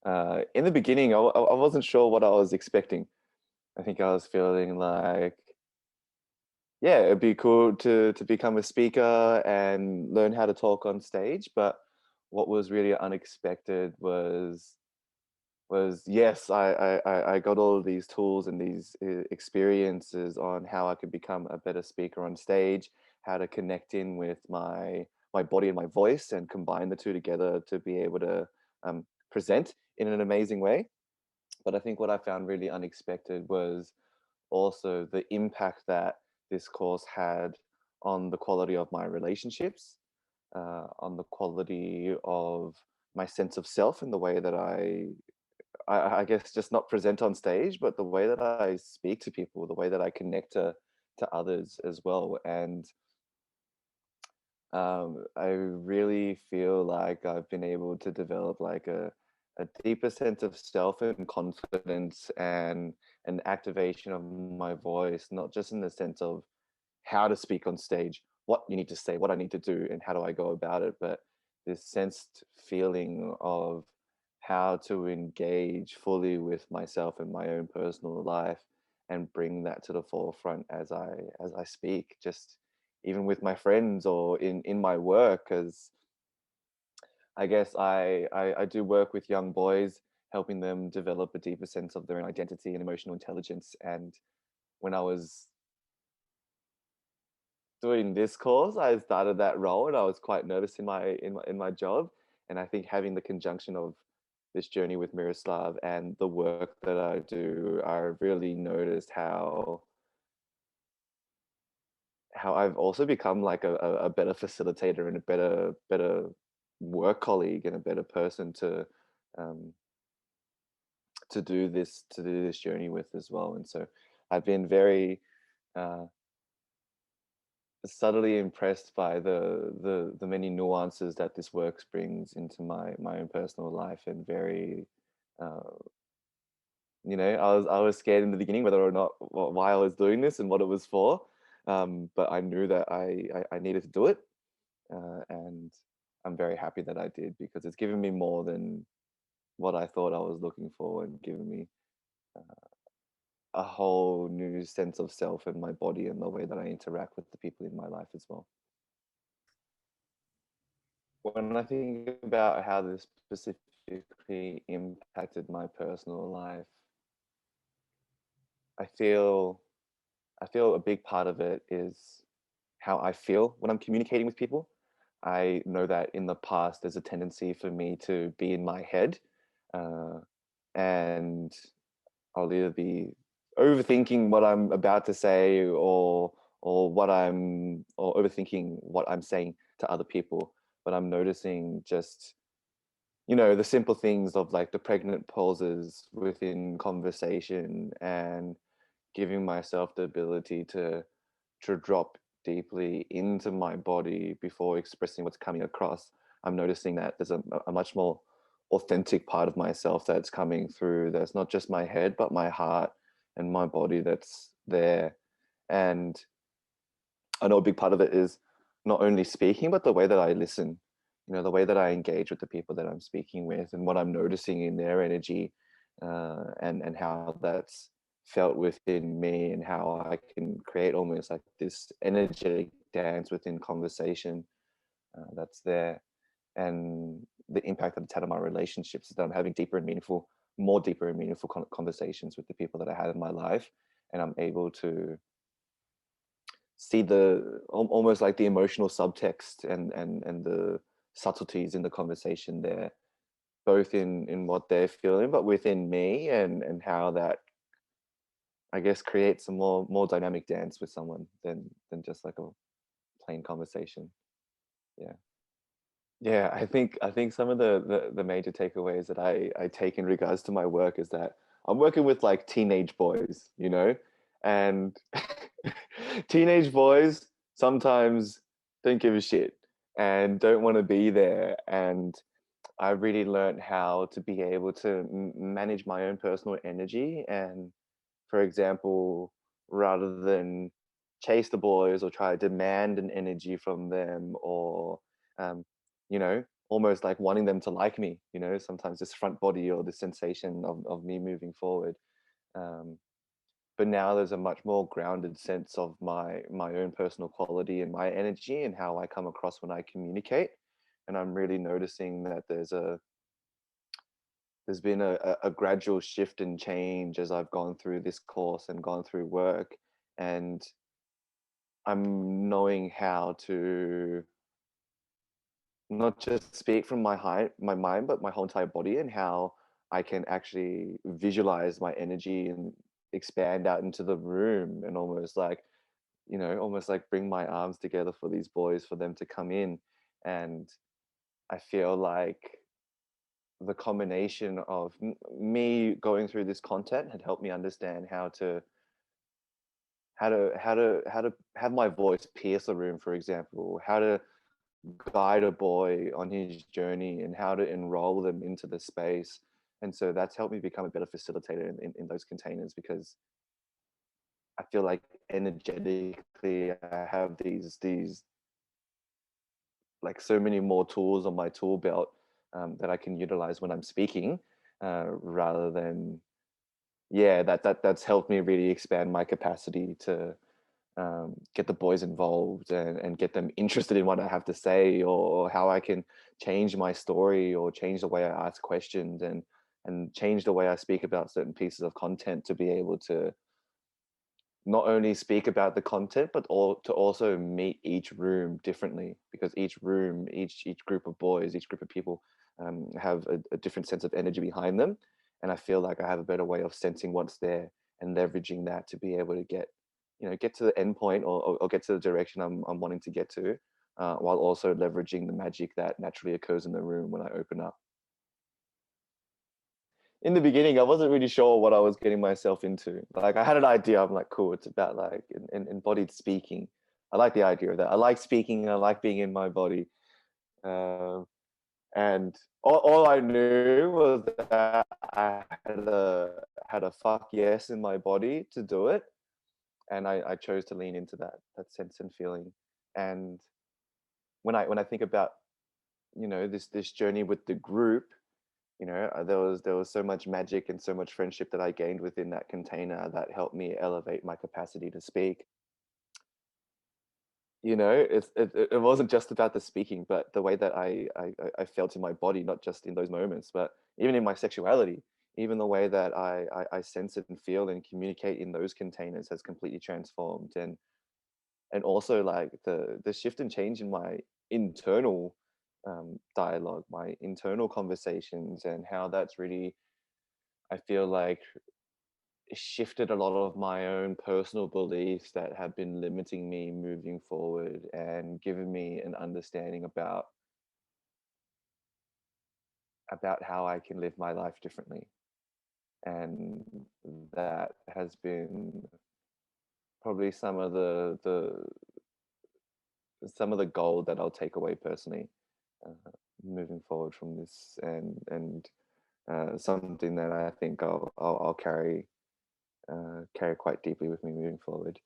In the beginning, I wasn't sure what I was expecting. I think I was feeling like, yeah, it'd be cool to become a speaker and learn how to talk on stage. But what was really unexpected was yes, I got all of these tools and these experiences on how I could become a better speaker on stage, how to connect in with my body and my voice, and combine the two together to be able to present in an amazing way. But I think what I found really unexpected was also the impact that this course had on the quality of my relationships, on the quality of my sense of self and the way that I guess just not present on stage, but the way that I speak to people, the way that I connect to others as well. And I really feel like I've been able to develop like a deeper sense of self and confidence and an activation of my voice, not just in the sense of how to speak on stage, what you need to say, what I need to do, and how do I go about it, but this sensed feeling of how to engage fully with myself and my own personal life and bring that to the forefront as I speak, just even with my friends or in my work, because I guess I do work with young boys, helping them develop a deeper sense of their own identity and emotional intelligence. And when I was doing this course, I started that role, and I was quite nervous in my job. And I think having the conjunction of this journey with Miroslav and the work that I do, I really noticed how I've also become like a better facilitator and a better work colleague and a better person um, to do this journey with as well. And so I've been very uh, subtly impressed by the many nuances that this work brings into my own personal life, and very uh, I was scared in the beginning whether or not why I was doing this and what it was for, but I knew that I needed to do it, and I'm very happy that I did, because it's given me more than what I thought I was looking for, and given me a whole new sense of self and my body and the way that I interact with the people in my life as well. When I think about how this specifically impacted my personal life, I feel I feel a big part of it is how I feel when I'm communicating with people. I know that in the past there's a tendency for me to be in my head, uh, and I'll either be overthinking what I'm about to say, or overthinking what I'm saying to other people. But I'm noticing just, the simple things of like the pregnant pauses within conversation, and giving myself the ability to drop deeply into my body before expressing what's coming across. I'm noticing that there's a much more authentic part of myself that's coming through. That's not just my head, but my heart and my body that's there. And I know a big part of it is not only speaking, but the way that I listen, the way that I engage with the people that I'm speaking with, and what I'm noticing in their energy, and how that's felt within me, and how I can create almost like this energetic dance within conversation that's there. And the impact that it's had on my relationships is that I'm having more deeper and meaningful conversations with the people that I have in my life. And I'm able to see almost like the emotional subtext and the subtleties in the conversation there, both in what they're feeling, but within me, and how that, I guess, creates a more dynamic dance with someone than just like a plain conversation. Yeah. Yeah, I think some of the major takeaways that I take in regards to my work is that I'm working with like teenage boys, and teenage boys sometimes don't give a shit and don't want to be there. And I really learned how to be able to manage my own personal energy. And for example, rather than chase the boys or try to demand an energy from them, or um, almost like wanting them to like me, you know, sometimes this front body or the sensation of me moving forward. Um, but now there's a much more grounded sense of my own personal quality and my energy and how I come across when I communicate. And I'm really noticing that there's been a gradual shift and change as I've gone through this course and gone through work. And I'm knowing how to not just speak from my mind, but my whole entire body, and how I can actually visualize my energy and expand out into the room and almost like, you know, almost like bring my arms together for these boys for them to come in. And I feel like the combination of me going through this content had helped me understand how to have my voice pierce a room, for example, how to guide a boy on his journey and how to enroll them into the space. And so that's helped me become a better facilitator in those containers, because I feel like energetically I have these like so many more tools on my tool belt, that I can utilize when I'm speaking, rather than, yeah, that's helped me really expand my capacity to get the boys involved and get them interested in what I have to say, or how I can change my story or change the way I ask questions, and change the way I speak about certain pieces of content to be able to not only speak about the content, but to also meet each room differently, because each room, each group of boys, each group of people, have a different sense of energy behind them. And I feel like I have a better way of sensing what's there and leveraging that to be able to get, you know, get to the end point, or get to the direction I'm wanting to get to, while also leveraging the magic that naturally occurs in the room when I open up. In the beginning, I wasn't really sure what I was getting myself into. Like, I had an idea. I'm like, cool, it's about like embodied speaking. I like the idea of that. I like speaking. I like being in my body. Um, and all I knew was that I had a fuck yes in my body to do it, and I chose to lean into that sense and feeling. And when I think about, you know, this journey with the group, you know, there was so much magic and so much friendship that I gained within that container that helped me elevate my capacity to speak. You know, it wasn't just about the speaking, but the way that I felt in my body, not just in those moments, but even in my sexuality. Even the way that I sense it and feel and communicate in those containers has completely transformed. And also like the shift and change in my internal, dialogue, my internal conversations, and how that's really, I feel like, shifted a lot of my own personal beliefs that have been limiting me moving forward, and given me an understanding about how I can live my life differently. And that has been probably some of the gold that I'll take away personally, moving forward from this, and something that I think I'll carry quite deeply with me moving forward.